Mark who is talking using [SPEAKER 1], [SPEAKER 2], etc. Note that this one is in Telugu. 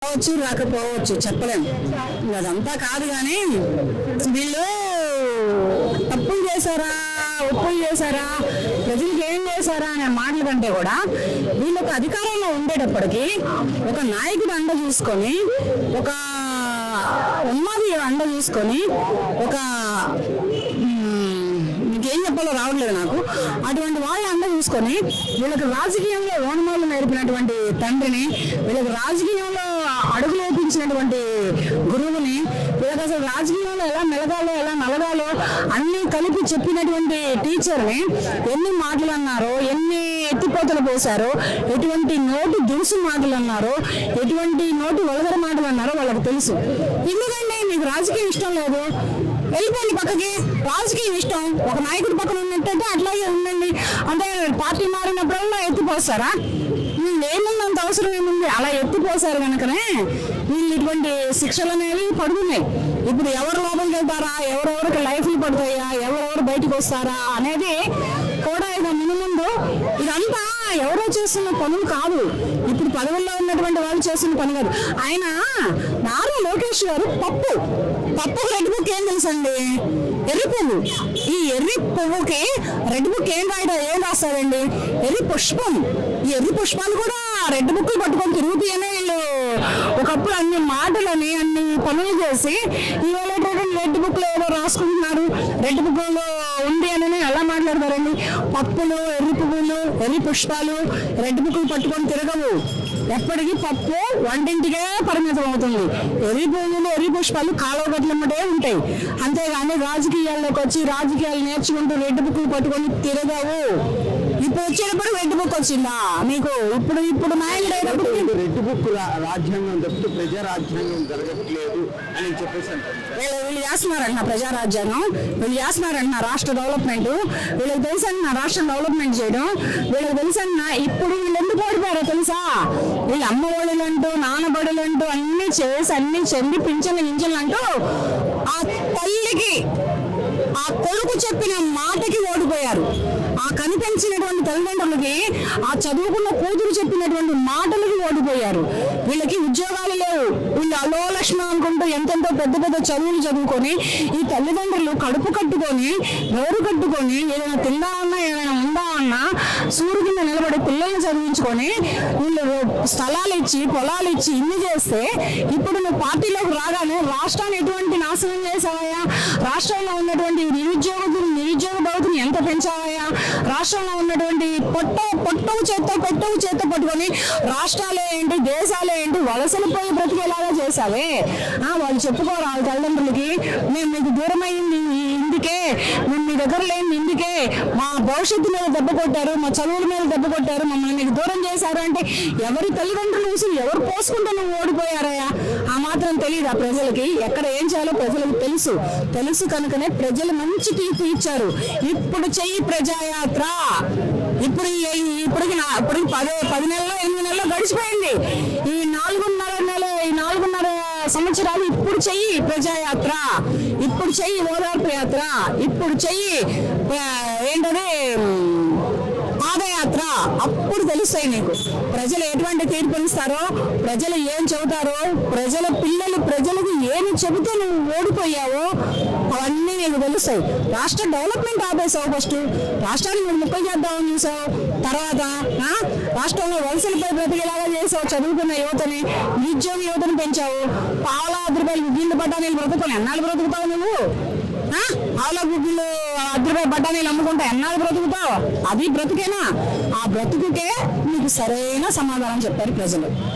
[SPEAKER 1] రావచ్చు రాకపోవచ్చు చెప్పలేము. అదంతా కాదు కానీ వీళ్ళు తప్పులు చేశారా ఒప్పులు చేశారా ప్రజలకు ఏం చేశారా అనే మాటల కంటే కూడా వీళ్ళొక అధికారంలో ఉండేటప్పటికి ఒక నాయకుడు అండ చూసుకొని ఒక ఉమ్మడి అండ చూసుకొని ఒక ఇంకేం చెప్పాలో రావట్లేదు నాకు. అటువంటి వాళ్ళ అండ చూసుకొని వీళ్ళకి రాజకీయంలో ఓనమాలు నేర్పినటువంటి తండ్రిని, వీళ్ళకి రాజకీయంలో అడుగులు వేపించినటువంటి గురువుని, వీళ్ళకి అసలు రాజకీయంలో ఎలా మెలగాలో ఎలా నలగాలో అన్ని కలిపి చెప్పినటువంటి టీచర్ని ఎన్ని మాటలు అన్నారో, ఎన్ని ఎత్తిపోతలు పోసారో, ఎటువంటి నోటు దురుసు మాటలు అన్నారో, ఎటువంటి నోటు వలగర మాటలు అన్నారో వాళ్ళకి తెలుసు. ఎందుకంటే మీకు రాజకీయం ఇష్టం లేదు, వెళ్ళిపోండి పక్కకి. రాజకీయం ఇష్టం ఒక నాయకుడి పక్కన ఉన్నట్టయితే అట్లాగే ఉండండి. అంటే పార్టీ మారినప్పుడల్లా ఎత్తిపోస్తారా? ఏముంది అంత అవసరం ఏముంది? అలా ఎత్తిపోసారు కనుకనే వీళ్ళు ఇటువంటి శిక్షలు అనేవి పడుతున్నాయి. ఇప్పుడు ఎవరు లోపలికి వెళ్తారా, ఎవరెవరికి లైఫ్లు పడతాయా, ఎవరెవరు బయటకు వస్తారా అనేది కూడా ఇక ముందు ఇదంతా ఎవరో చేస్తున్న పనులు కాదు, ఇప్పుడు పదవుల్లో ఉన్నటువంటి వాళ్ళు చేస్తున్న పని కాదు. ఆయన నారా లోకేష్ గారు పప్పు రెడ్ బుక్ ఏం తెలుసండి? ఎర్రి పువ్వు. ఈ ఎర్రి పువ్వుకి రెడ్ బుక్ ఏం రాస్తారండి? ఎర్రి పుష్పం. ఈ ఎర్రి పుష్పాలు కూడా రెడ్ బుక్లు పట్టుకొని తిరుగుతాయనే వీళ్ళు ఒకప్పుడు అన్ని మాటలని అన్ని పనులు చేసి ఇవాళ రెడ్ బుక్ లో ఏదో రాసుకుంటున్నారు. రెడ్ బుక్ లో ఉంది అని ఎలా మాట్లాడతారండి? పప్పులు, ఎర్రి పువ్వులు, ఎర్రి పుష్పాలు రెడ్ బుక్లు పట్టుకొని తిరగవు. ఎప్పటికీ పప్పు వంటింటికే పరిమితం అవుతుంది. ఎర్రి పువ్వులు, ఎర్రి పుష్పాలు కాలువ గట్లమ్మటే ఉంటాయి. అంతేగాని రాజకీయాల్లోకి వచ్చి రాజకీయాలు నేర్చుకుంటూ రెడ్ బుక్లు పట్టుకొని తిరగవు. ఇప్పుడు వచ్చేటప్పుడు రెడ్ బుక్ వచ్చిందా మీకు? ఇప్పుడు నాయకుడు
[SPEAKER 2] రెడ్ బుక్ రాజ్యాంగం తప్పితే ప్రజా రాజ్యాంగం జరగట్లేదు అని చెప్పేసి
[SPEAKER 1] వీళ్ళు చేస్తున్నారంట ప్రజా రాజ్యాంగం, వీళ్ళు చేస్తున్నారంట రాష్ట్ర డెవలప్మెంట్, వీళ్ళకి తెలుసన్న రాష్ట్రం డెవలప్మెంట్ చేయడం, వీళ్ళకి తెలుసన్న. ఇప్పుడు వీళ్ళు ఎందుకు ఓడిపోయారో తెలుసా? వీళ్ళు అమ్మ ఒడులు అంటూ నాన్నబడులు అంటూ అన్ని చేసి అన్ని చెంది పింఛన్లు గింజలు అంటూ ఆ తల్లికి ఆ కొడుకు చెప్పిన మాటకి ఓడిపోయారు. ఆ కనిపించినటువంటి తల్లిదండ్రులకి ఆ చదువుకున్న కూతురు చెప్పినటువంటి మాటలకి ఓడిపోయారు. వీళ్ళకి ఉద్యోగాలు లేవు. వీళ్ళు అలో లక్ష్మణ అనుకుంటూ ఎంతెంతో పెద్ద పెద్ద చదువులు చదువుకొని ఈ తల్లిదండ్రులు కడుపు కట్టుకొని నోరు కట్టుకొని ఏదైనా తిందా అన్నా ఏదైనా ఉందా అన్నా సూర్యు కింద నిలబడి పిల్లల్ని చదివించుకొని వీళ్ళు స్థలాలు ఇచ్చి పొలాలు ఇచ్చి ఇన్ని చేస్తే ఇప్పుడు నువ్వు పార్టీలోకి రాగానే రాష్ట్రాన్ని ఎటువంటి నాశనం చేసావయ్యా? రాష్ట్రంలో ఉన్నటువంటి నిరుద్యోగ భవతిని ఎంత పెంచావయ్యా? రాష్ట్రంలో ఉన్నటువంటి పొట్టవు చేత్తో పట్టుకొని రాష్ట్రాలే ఏంటి దేశాలే ఏంటి వలసలు పోయి బ్రతికేలాగా చేసావే. వాళ్ళు చెప్పుకోరు వాళ్ళ తల్లిదండ్రులకి, మేము మీకు దూరం అయింది ఇందుకే, మేము మీ దగ్గర లేని ఇందుకే, మా భవిష్యత్తు మీద దెబ్బ కొట్టారు, మా చదువుల మీద దెబ్బ కొట్టారు, మమ్మల్ని మీకు దూరం చేశారు అంటే ఎవరి తల్లిదండ్రులు చూసి ఎవరు పోసుకుంటూ నువ్వు ఓడిపోయారయ్యా? ఆ మాత్రం తెలియదు ఆ ప్రజలకి. ఎక్కడ ఏం చేయాలో ప్రజలకు తెలుసు కనుకనే ప్రజలు మంచి తీర్పు ఇచ్చారు. ఇప్పుడు చెయ్యి ప్రజాయాత్ర. ఇప్పటికి 10 నెలలో 8 నెలలో గడిచిపోయింది. ఈ 4.5 సంవత్సరాలు ఇప్పుడు చెయ్యి ప్రజాయాత్ర, ఇప్పుడు చెయ్యి ఓదార్పు యాత్ర, ఇప్పుడు చెయ్యి ఏంటది పాదయాత్ర. అప్పుడు తెలుస్తాయి నీకు ప్రజలు ఎటువంటి తీర్పునిస్తారో, ప్రజలు ఏం చెబుతారో, ప్రజల పిల్లలు ప్రజలకు ఏమి చెబితే నువ్వు ఓడిపోయావో అవన్నీ నీకు తెలుస్తాయి. రాష్ట్ర డెవలప్మెంట్ ఆపేసావు. ఫస్ట్ రాష్ట్రాన్ని నువ్వు ముక్కలు చేద్దామని చూసావు, తర్వాత రాష్ట్రంలో వలసలపై బ్రతికేలాగా చేసావు. చదువుకున్న యువతని, నిరుద్యోగ యువతని పెంచావు. పావులా రూపాయలు గిల్లు బఠానీలు బ్రతుకుని ఎన్నాళ్ళు బ్రతుకుతావు నువ్వు? ఆవుల గుడ్లు 10 రూపాయల బఠానీలు అమ్ముకుంటా ఎన్నాళ్ళు బ్రతుకుతావు? అది బ్రతుకేనా? ఆ బ్రతుకుకే నీకు సరైన సమాధానం చెప్పారు ప్రజలు.